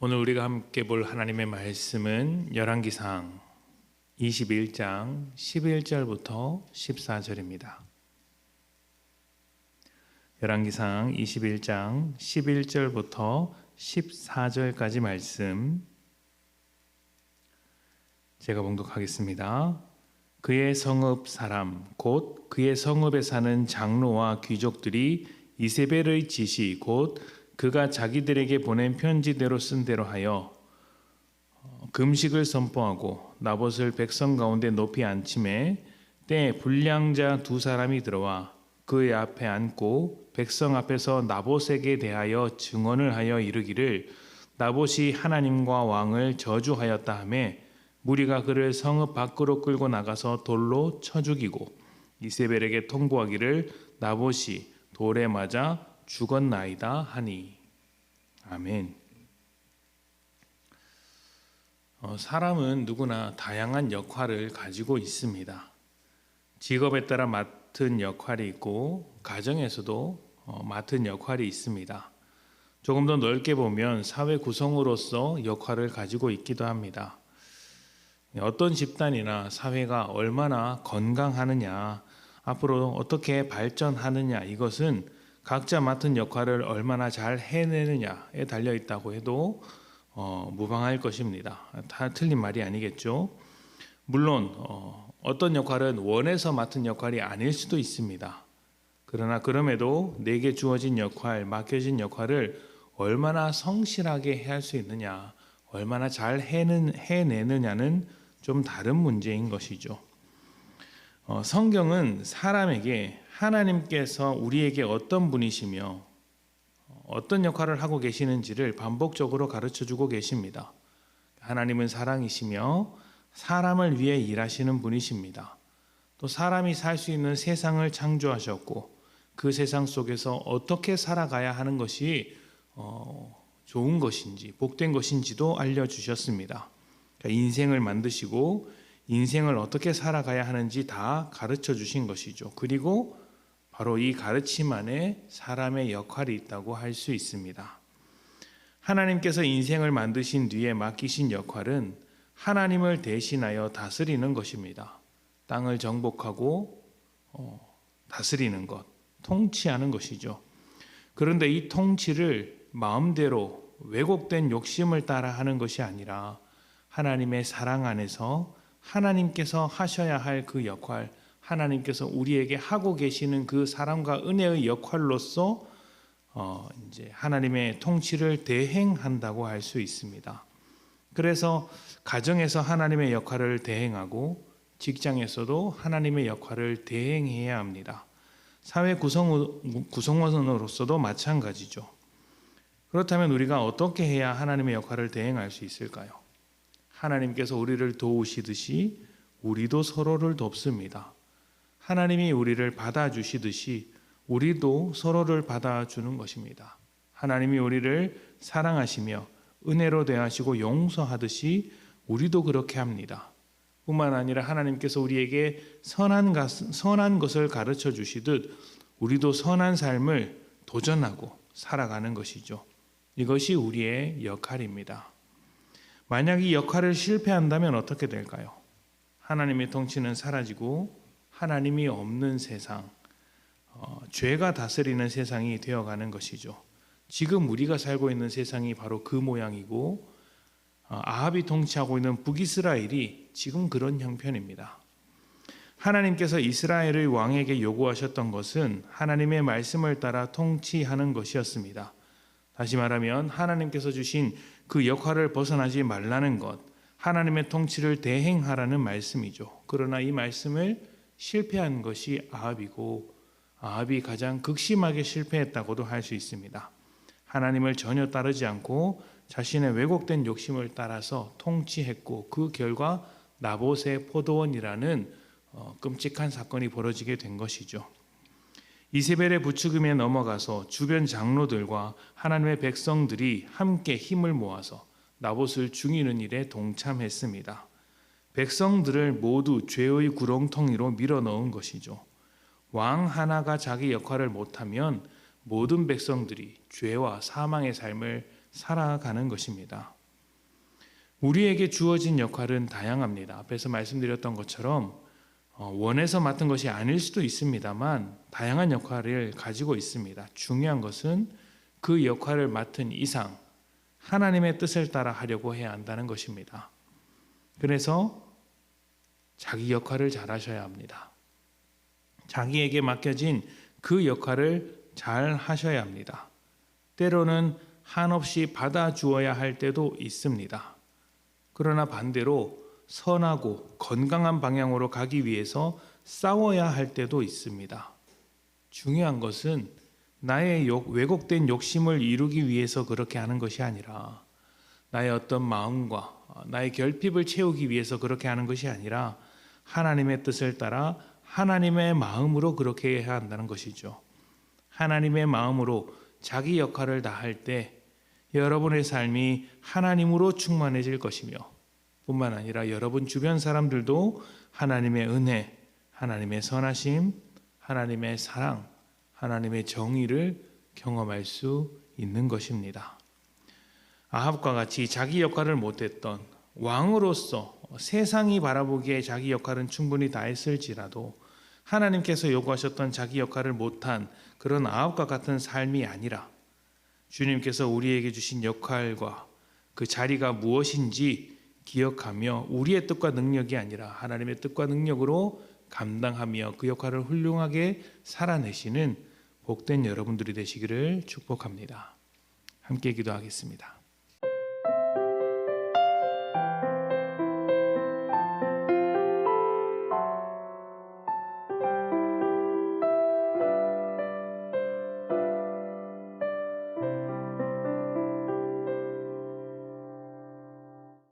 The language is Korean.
오늘 우리가 함께 볼 하나님의 말씀은 열왕기상 21장 11절부터 14절입니다. 열왕기상 21장 11절부터 14절까지 말씀 제가 봉독하겠습니다. 그의 성읍 사람 곧 그의 성읍에 사는 장로와 귀족들이 이세벨의 지시 곧 그가 자기들에게 보낸 편지대로 쓴 대로 하여 금식을 선포하고 나봇을 백성 가운데 높이 앉힘에 때에 불량자 두 사람이 들어와 그의 앞에 앉고 백성 앞에서 나봇에게 대하여 증언을 하여 이르기를 나봇이 하나님과 왕을 저주하였다 하며 무리가 그를 성읍 밖으로 끌고 나가서 돌로 쳐 죽이고 이세벨에게 통보하기를 나봇이 돌에 맞아 죽었나이다 하니. 아멘. 사람은 누구나 다양한 역할을 가지고 있습니다. 직업에 따라 맡은 역할이 있고 가정에서도 맡은 역할이 있습니다. 조금 더 넓게 보면 사회 구성으로서 역할을 가지고 있기도 합니다. 어떤 집단이나 사회가 얼마나 건강하느냐, 앞으로 어떻게 발전하느냐, 이것은 각자 맡은 역할을 얼마나 잘 해내느냐에 달려 있다고 해도 무방할 것입니다. 다 틀린 말이 아니겠죠. 물론 어떤 역할은 원해서 맡은 역할이 아닐 수도 있습니다. 그러나 그럼에도 내게 주어진 역할, 맡겨진 역할을 얼마나 성실하게 할 수 있느냐, 얼마나 잘 해내느냐는 좀 다른 문제인 것이죠. 성경은 사람에게 하나님께서 우리에게 어떤 분이시며 어떤 역할을 하고 계시는지를 반복적으로 가르쳐주고 계십니다. 하나님은 사랑이시며 사람을 위해 일하시는 분이십니다. 또 사람이 살 수 있는 세상을 창조하셨고 그 세상 속에서 어떻게 살아가야 하는 것이 좋은 것인지 복된 것인지도 알려주셨습니다. 그러니까 인생을 만드시고 인생을 어떻게 살아가야 하는지 다 가르쳐 주신 것이죠. 그리고 바로 이 가르침 안에 사람의 역할이 있다고 할 수 있습니다. 하나님께서 인생을 만드신 뒤에 맡기신 역할은 하나님을 대신하여 다스리는 것입니다. 땅을 정복하고 다스리는 것, 통치하는 것이죠. 그런데 이 통치를 마음대로 왜곡된 욕심을 따라 하는 것이 아니라 하나님의 사랑 안에서 하나님께서 하셔야 할 그 역할, 하나님께서 우리에게 하고 계시는 그 사랑과 은혜의 역할로서 이제 하나님의 통치를 대행한다고 할 수 있습니다. 그래서 가정에서 하나님의 역할을 대행하고 직장에서도 하나님의 역할을 대행해야 합니다. 사회 구성원으로서도 마찬가지죠. 그렇다면 우리가 어떻게 해야 하나님의 역할을 대행할 수 있을까요? 하나님께서 우리를 도우시듯이 우리도 서로를 돕습니다. 하나님이 우리를 받아주시듯이 우리도 서로를 받아주는 것입니다. 하나님이 우리를 사랑하시며 은혜로 대하시고 용서하듯이 우리도 그렇게 합니다. 뿐만 아니라 하나님께서 우리에게 선한 것을 가르쳐 주시듯 우리도 선한 삶을 도전하고 살아가는 것이죠. 이것이 우리의 역할입니다. 만약 이 역할을 실패한다면 어떻게 될까요? 하나님의 통치는 사라지고 하나님이 없는 세상, 죄가 다스리는 세상이 되어가는 것이죠. 지금 우리가 살고 있는 세상이 바로 그 모양이고 아합이 통치하고 있는 북이스라엘이 지금 그런 형편입니다. 하나님께서 이스라엘의 왕에게 요구하셨던 것은 하나님의 말씀을 따라 통치하는 것이었습니다. 다시 말하면 하나님께서 주신 그 역할을 벗어나지 말라는 것, 하나님의 통치를 대행하라는 말씀이죠. 그러나 이 말씀을 실패한 것이 아합이고 아합이 가장 극심하게 실패했다고도 할 수 있습니다. 하나님을 전혀 따르지 않고 자신의 왜곡된 욕심을 따라서 통치했고 그 결과 나봇의 포도원이라는 끔찍한 사건이 벌어지게 된 것이죠. 이세벨의 부추김에 넘어가서 주변 장로들과 하나님의 백성들이 함께 힘을 모아서 나봇을 죽이는 일에 동참했습니다. 백성들을 모두 죄의 구렁텅이로 밀어넣은 것이죠. 왕 하나가 자기 역할을 못하면 모든 백성들이 죄와 사망의 삶을 살아가는 것입니다. 우리에게 주어진 역할은 다양합니다. 앞에서 말씀드렸던 것처럼 원해서 맡은 것이 아닐 수도 있습니다만 다양한 역할을 가지고 있습니다. 중요한 것은 그 역할을 맡은 이상 하나님의 뜻을 따라 하려고 해야 한다는 것입니다. 그래서 자기 역할을 잘 하셔야 합니다. 자기에게 맡겨진 그 역할을 잘 하셔야 합니다. 때로는 한없이 받아주어야 할 때도 있습니다. 그러나 반대로 선하고 건강한 방향으로 가기 위해서 싸워야 할 때도 있습니다. 중요한 것은 나의 왜곡된 욕심을 이루기 위해서 그렇게 하는 것이 아니라 나의 어떤 마음과 나의 결핍을 채우기 위해서 그렇게 하는 것이 아니라 하나님의 뜻을 따라 하나님의 마음으로 그렇게 해야 한다는 것이죠. 하나님의 마음으로 자기 역할을 다할 때 여러분의 삶이 하나님으로 충만해질 것이며 뿐만 아니라 여러분 주변 사람들도 하나님의 은혜, 하나님의 선하심, 하나님의 사랑, 하나님의 정의를 경험할 수 있는 것입니다. 아합과 같이 자기 역할을 못했던 왕으로서 세상이 바라보기에 자기 역할은 충분히 다했을지라도 하나님께서 요구하셨던 자기 역할을 못한 그런 아합과 같은 삶이 아니라 주님께서 우리에게 주신 역할과 그 자리가 무엇인지 기억하며 우리의 뜻과 능력이 아니라 하나님의 뜻과 능력으로 감당하며 그 역할을 훌륭하게 살아내시는 복된 여러분들이 되시기를 축복합니다. 함께 기도하겠습니다.